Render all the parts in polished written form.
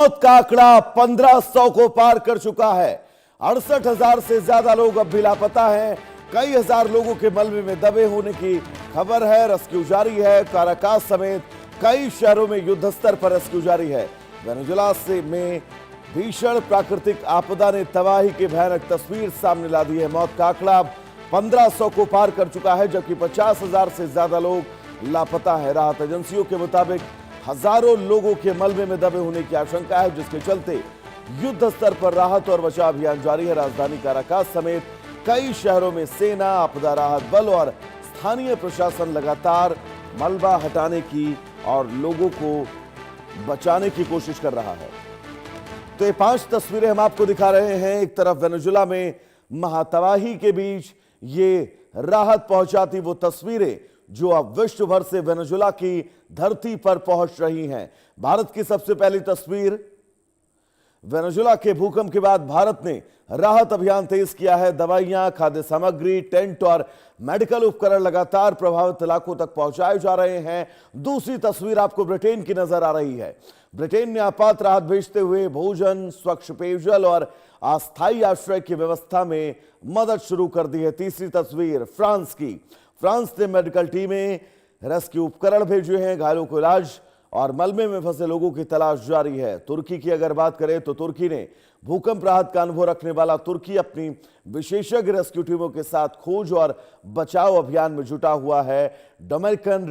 मौत का आंकड़ा 1500 को पार कर चुका है। 68,000 से ज्यादा लोग अब भी लापता हैं। कई हजार लोगों के मलबे में दबे होने की खबर है। रेस्क्यू जारी है। काराकास समेत कई शहरों में युद्ध स्तर पर रेस्क्यू जारी है। वेनेजुएला में भीषण प्राकृतिक आपदा ने तबाही की भयानक तस्वीर सामने ला दी है। मौत का आंकड़ा 1500 को पार कर चुका है, जबकि 50,000 से ज्यादा लोग लापता है। राहत एजेंसियों के मुताबिक हजारों लोगों के मलबे में दबे होने की आशंका है, जिसके चलते युद्ध स्तर पर राहत और बचाव अभियान जारी है। राजधानी काराकास समेत कई शहरों में सेना, आपदा राहत बल और स्थानीय प्रशासन लगातार मलबा हटाने की और लोगों को बचाने की कोशिश कर रहा है। तो ये 5 तस्वीरें हम आपको दिखा रहे हैं। एक तरफ वेनेजुएला में महातबाही के बीच ये राहत पहुंचाती वो तस्वीरें जो अब विश्व भर से वेनेजुएला की धरती पर पहुंच रही हैं। भारत की सबसे पहली तस्वीर, वेनेजुएला के भूकंप के बाद भारत ने राहत अभियान तेज किया है। दवाइयां, खाद्य सामग्री, टेंट और मेडिकल उपकरण लगातार प्रभावित इलाकों तक पहुंचाए जा रहे हैं। दूसरी तस्वीर आपको ब्रिटेन की नजर आ रही है। ब्रिटेन ने आपात राहत भेजते हुए भोजन, स्वच्छ पेयजल और अस्थायी आश्रय की व्यवस्था में मदद शुरू कर दी है। तीसरी तस्वीर फ्रांस की। फ्रांस ने मेडिकल टीमें, रेस्क्यू उपकरण भेजे हैं। घायलों को इलाज और मलबे में फंसे लोगों की तलाश जारी है। तुर्की की अगर बात करें तो तुर्की ने भूकंप राहत का अनुभव रखने वाला तुर्की अपनी विशेषज्ञ रेस्क्यू टीमों के साथ खोज और बचाव अभियान में जुटा हुआ है। डोमिनिकन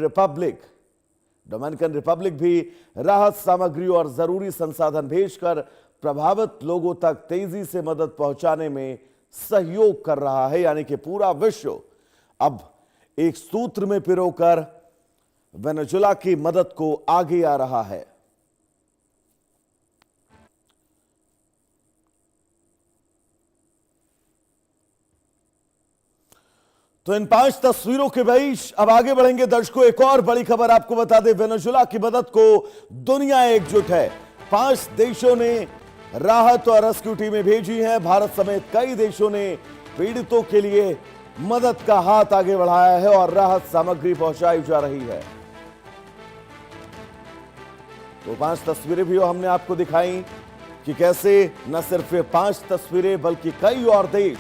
रिपब्लिक भी राहत सामग्री और जरूरी संसाधन भेजकर प्रभावित लोगों तक तेजी से मदद पहुंचाने में सहयोग कर रहा है। यानी कि पूरा विश्व अब एक सूत्र में पिरोकर वेनेजुएला की मदद को आगे आ रहा है। तो इन 5 तस्वीरों के बीच अब आगे बढ़ेंगे दर्शकों। एक और बड़ी खबर आपको बता दें, वेनेजुएला की मदद को दुनिया एकजुट है। 5 देशों ने राहत और रेस्क्यू टीमें भेजी हैं। भारत समेत कई देशों ने पीड़ितों के लिए मदद का हाथ आगे बढ़ाया है और राहत सामग्री पहुंचाई जा रही है। तो 5 तस्वीरें भी हमने आपको दिखाई कि कैसे न सिर्फ ये 5 तस्वीरें बल्कि कई और देश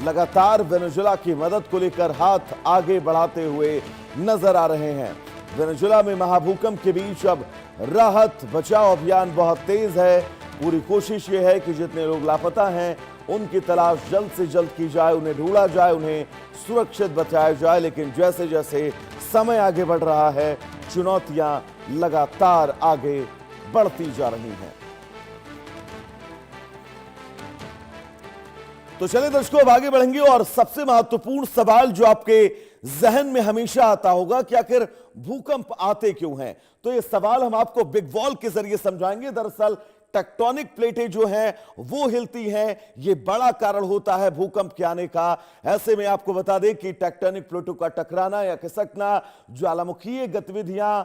लगातार वेनेजुएला की मदद को लेकर हाथ आगे बढ़ाते हुए नजर आ रहे हैं। वेनेजुएला में महाभूकंप के बीच अब राहत बचाव अभियान बहुत तेज है। पूरी कोशिश ये है कि जितने लोग लापता हैं उनकी तलाश जल्द से जल्द की जाए, उन्हें ढूंढा जाए, उन्हें सुरक्षित बचाया जाए। लेकिन जैसे जैसे समय आगे बढ़ रहा है, चुनौतियां लगातार आगे बढ़ती जा रही हैं। तो चलिए दर्शकों, अब आगे बढ़ेंगे और सबसे महत्वपूर्ण सवाल जो आपके जहन में हमेशा आता होगा कि आखिर भूकंप आते क्यों हैं, तो ये सवाल हम आपको बिग वॉल के जरिए समझाएंगे। दरअसल टेक्टोनिक प्लेटें जो हैं वो हिलती हैं, ये बड़ा कारण होता है भूकंप के आने का। ऐसे में आपको बता दें कि टेक्टोनिक प्लेटों का टकराना या खिसकना, ज्वालामुखीय गतिविधियां,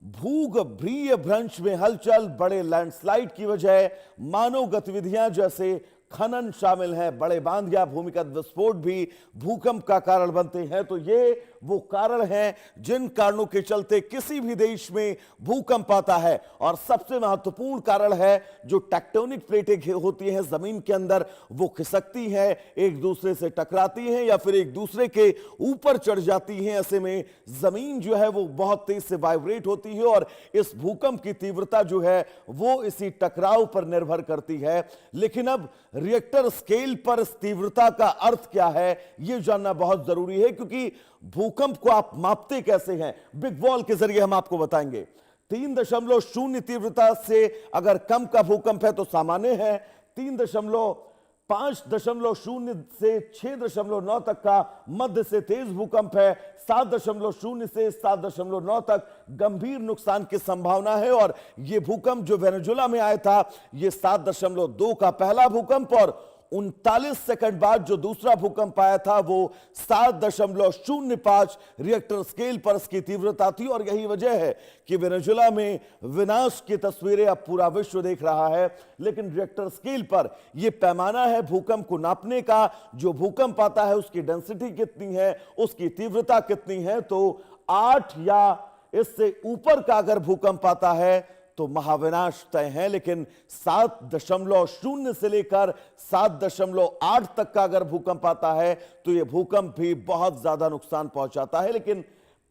भूगर्भीय भ्रंश में हलचल, बड़े लैंडस्लाइड की वजह, मानव गतिविधियां जैसे खनन शामिल है, बड़े बांध या भूमिगत विस्फोट भी भूकंप का कारण बनते हैं। तो ये वो कारण हैं जिन कारणों के चलते किसी भी देश में भूकंप आता है। और सबसे महत्वपूर्ण कारण है जो टेक्टोनिक प्लेटें होती हैं जमीन के अंदर, वो खिसकती हैं, एक दूसरे से टकराती हैं या फिर एक दूसरे के ऊपर चढ़ जाती हैं। ऐसे में जमीन जो है वो बहुत तेज से वाइब्रेट होती है और इस भूकंप की तीव्रता जो है वो इसी टकराव पर निर्भर करती है। लेकिन अब रिएक्टर स्केल पर इस तीव्रता का अर्थ क्या है, यह जानना बहुत जरूरी है, क्योंकि भूकंप को आप मापते कैसे हैं, बिग वॉल के जरिए हम आपको बताएंगे। 3.0 तीव्रता से अगर कम का भूकंप है तो सामान्य है। 3.5.0 से 6.9 तक का मध्य से तेज भूकंप है। 7.0 से 7.9 तक गंभीर नुकसान की संभावना है। और यह भूकंप जो वेनेजुएला में आया था, यह 7.2 का पहला भूकंप और 39 सेकंड बाद जो दूसरा भूकंप आया था वो 7.05 रिएक्टर स्केल पर इसकी तीव्रता थी। और यही वजह है कि वेनेजुएला में विनाश की तस्वीरें अब पूरा विश्व देख रहा है। लेकिन रिएक्टर स्केल पर यह पैमाना है भूकंप को नापने का। जो भूकंप आता है उसकी डेंसिटी कितनी है, उसकी तीव्रता कितनी है। तो 8 या इससे ऊपर का अगर भूकंप आता है तो महाविनाश तय है। लेकिन 7.0 से लेकर 7.8 तक का अगर भूकंप आता है तो यह भूकंप भी बहुत ज्यादा नुकसान पहुंचाता है। लेकिन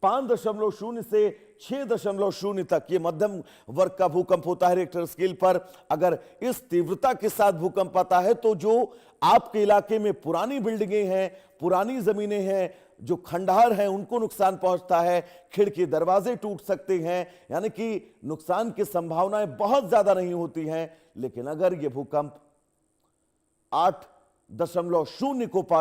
5.0 से 6.0 तक ये मध्यम वर्ग का भूकंप होता है रिक्टर स्केल पर। अगर इस तीव्रता के साथ भूकंप आता है तो जो आपके इलाके में पुरानी बिल्डिंगें हैं, पुरानी जमीनें हैं, जो खंडहर हैं, उनको नुकसान पहुंचता है। खिड़की दरवाजे टूट सकते हैं, यानी कि नुकसान की संभावनाएं बहुत ज्यादा नहीं होती हैं। लेकिन अगर यह भूकंप 8.0 को पार